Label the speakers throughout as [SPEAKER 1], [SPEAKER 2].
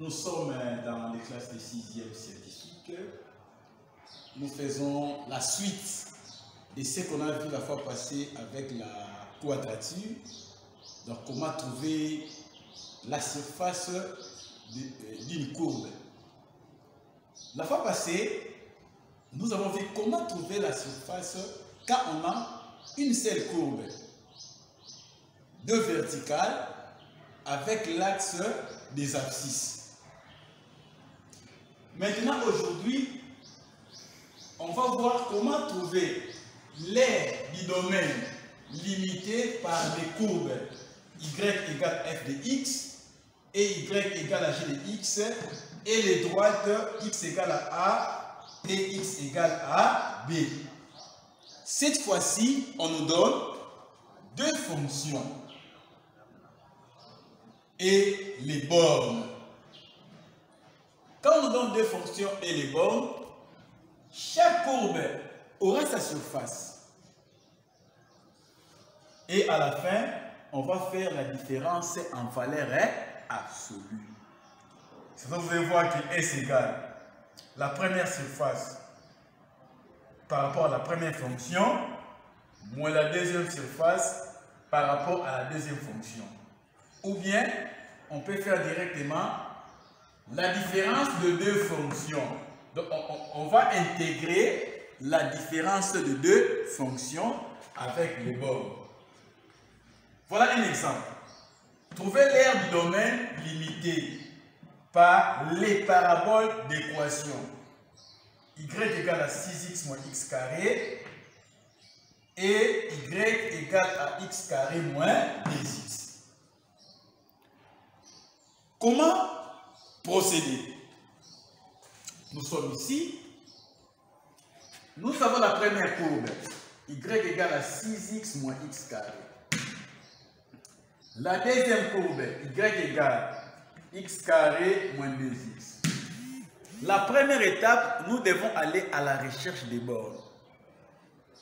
[SPEAKER 1] Nous sommes dans les classes de 6e scientifique. Nous faisons la suite de ce qu'on a vu la fois passée avec la quadrature. Donc, comment trouver la surface d'une courbe. La fois passée, nous avons vu comment trouver la surface quand on a une seule courbe, deux verticales, avec l'axe des abscisses. Maintenant, aujourd'hui, on va voir comment trouver l'aire du domaine limité par des courbes y égale f de x et y égale à g de x et les droites x égale à a et x égale à b. Cette fois-ci, on nous donne deux fonctions et les bornes. Quand on nous donne deux fonctions et les bornes, chaque courbe aura sa surface. Et à la fin, on va faire la différence en valeur absolue. C'est donc vous allez voir que S égale la première surface par rapport à la première fonction moins la deuxième surface par rapport à la deuxième fonction. Ou bien, on peut faire directement la différence de deux fonctions. Donc, on va intégrer la différence de deux fonctions avec les bornes. Voilà un exemple. Trouvez l'aire du domaine limité par les paraboles d'équation. Y égale à 6x moins x carré et y égale à x carré moins 2x. Comment procéder? Nous sommes ici. Nous savons la première courbe. Y égale à 6x moins x carré. La deuxième courbe, y égale x carré moins 2x. La première étape, nous devons aller à la recherche des bornes.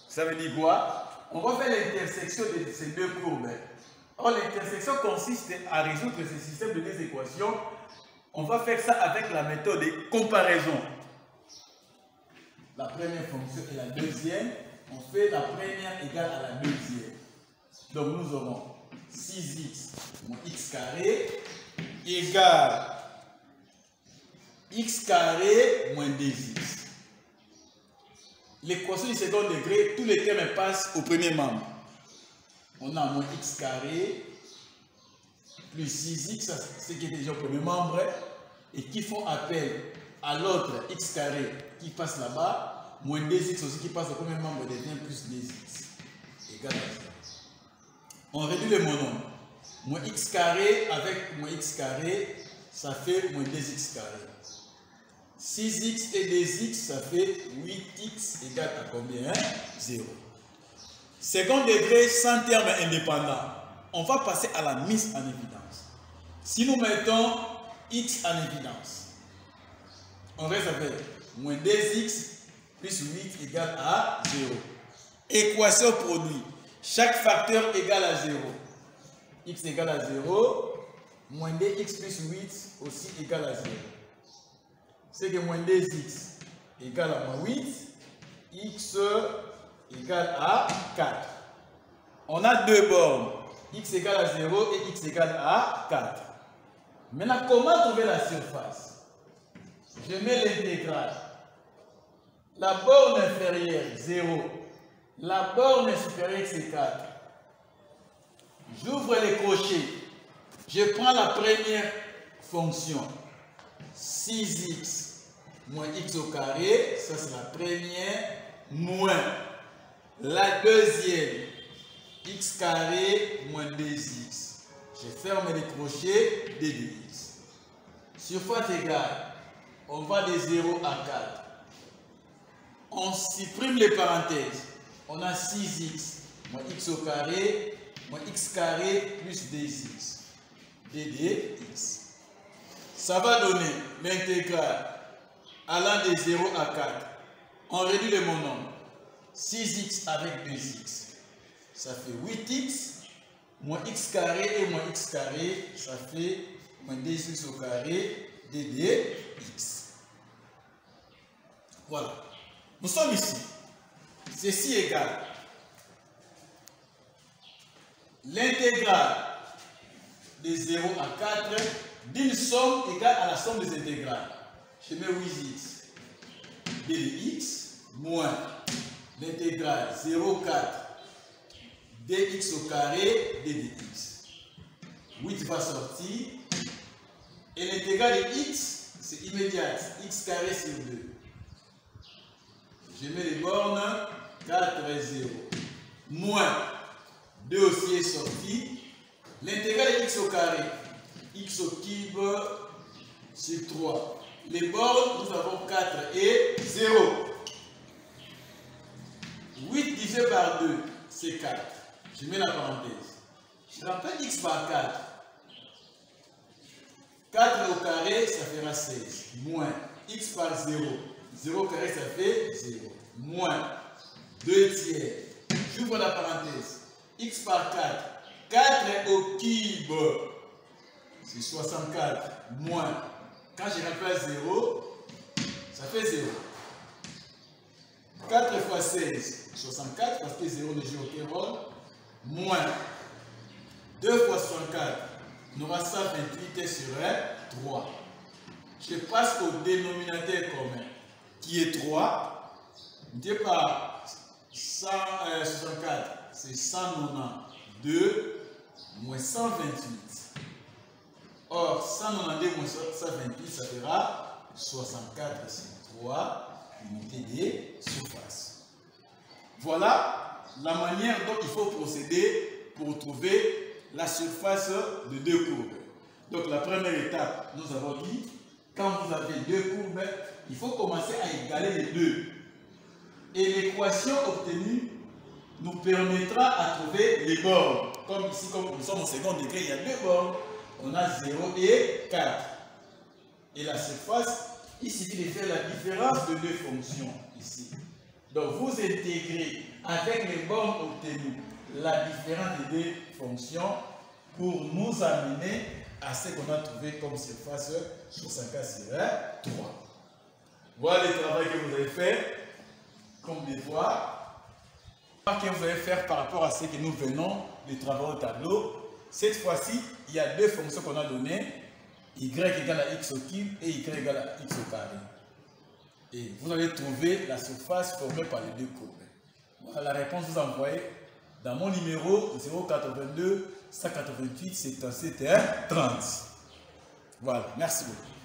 [SPEAKER 1] Ça veut dire quoi? On va faire l'intersection de ces deux courbes. Or, l'intersection consiste à résoudre ce système de deux équations. On va faire ça avec la méthode de comparaison. La première fonction et la deuxième, on fait la première égale à la deuxième. Donc, nous aurons 6x moins x carré égale x carré moins 2x. L'équation du second degré, tous les termes passent au premier membre. On a moins x carré plus 6x, c'est qui est déjà au premier membre, et qui font appel à l'autre x carré qui passe là-bas, moins 2x aussi qui passe au premier membre devient plus 2x égale à 0. On réduit le monome. Moins x carré avec moins x carré, ça fait moins 2x carré. 6x et 2x, ça fait 8x égale à combien? 0. Second degré sans terme indépendant. On va passer à la mise en évidence. Si nous mettons x en évidence, on reste avec moins 2x plus 8 égale à 0. Équation produit. Chaque facteur égale à 0. X égale à 0. Moins 2x plus 8 aussi égale à 0. C'est que moins 2x égale à moins 8. X égale à 4. On a deux bornes. X égale à 0 et x égale à 4. Maintenant, comment trouver la surface? Je mets l'intégrale. La borne inférieure, 0. La borne supérieure, c'est 4. J'ouvre les crochets. Je prends la première fonction. 6x moins x au carré. Ça, c'est la première. Moins la deuxième. X carré moins 2x. Je ferme les crochets de 2x. Surface égale. On va de 0 à 4. On supprime les parenthèses. On a 6x moins x au carré moins x carré plus 2x. dx. Ça va donner l'intégrale allant de 0 à 4. On réduit le monome. 6x avec 2x. Ça fait 8x moins x carré et moins x carré. Ça fait moins 2x au carré dx. Voilà. Nous sommes ici. Ceci égale l'intégrale de 0 à 4 d'une somme égale à la somme des intégrales. Je mets 8x d de x moins l'intégrale 0,4 dx au carré d de x. 8 va sortir et l'intégrale de x, c'est immédiate, x carré sur 2. Je mets les bornes 4 et 0. Moins 2 aussi est sorti. L'intégrale de x au carré, x au cube sur 3. Les bornes, nous avons 4 et 0. 8 divisé par 2, c'est 4. Je mets la parenthèse. Je rappelle x par 4. 4 au carré, ça fera 16. Moins x par 0. 0 carré, ça fait 0. Moins 2 tiers. J'ouvre la parenthèse. X par 4. 4 au cube, c'est 64. Moins, quand je remplace 0, ça fait 0. 4 fois 16, 64, parce que 0 ne joue aucun rôle. Moins 2 fois 64, on aura 128 sur 3. Je passe au dénominateur commun, qui est 3. Divisé par 164, c'est 192 moins 128. Or, 192 moins 128, ça fera 64 sur 3 unités de surface. Voilà la manière dont il faut procéder pour trouver la surface de deux courbes. Donc, la première étape, nous avons dit, quand vous avez deux courbes, il faut commencer à égaler les deux. Et l'équation obtenue nous permettra à trouver les bornes. Comme ici, comme nous sommes au second degré, il y a deux bornes. On a 0 et 4. Et la surface, il suffit de faire la différence de deux fonctions ici. Donc vous intégrez avec les bornes obtenues la différence des deux fonctions pour nous amener à ce qu'on a trouvé comme surface 64 sur 3. Voilà le travail que vous avez fait, comme devoir. Que vous allez faire par rapport à ce que nous venons de travailler au tableau. Cette fois-ci, il y a deux fonctions qu'on a données, y égale à x au cube et y égale à x au carré. Et vous allez trouver la surface formée par les deux courbes. Voilà la réponse, vous envoyez dans mon numéro 082 188 77 30. Voilà, merci beaucoup.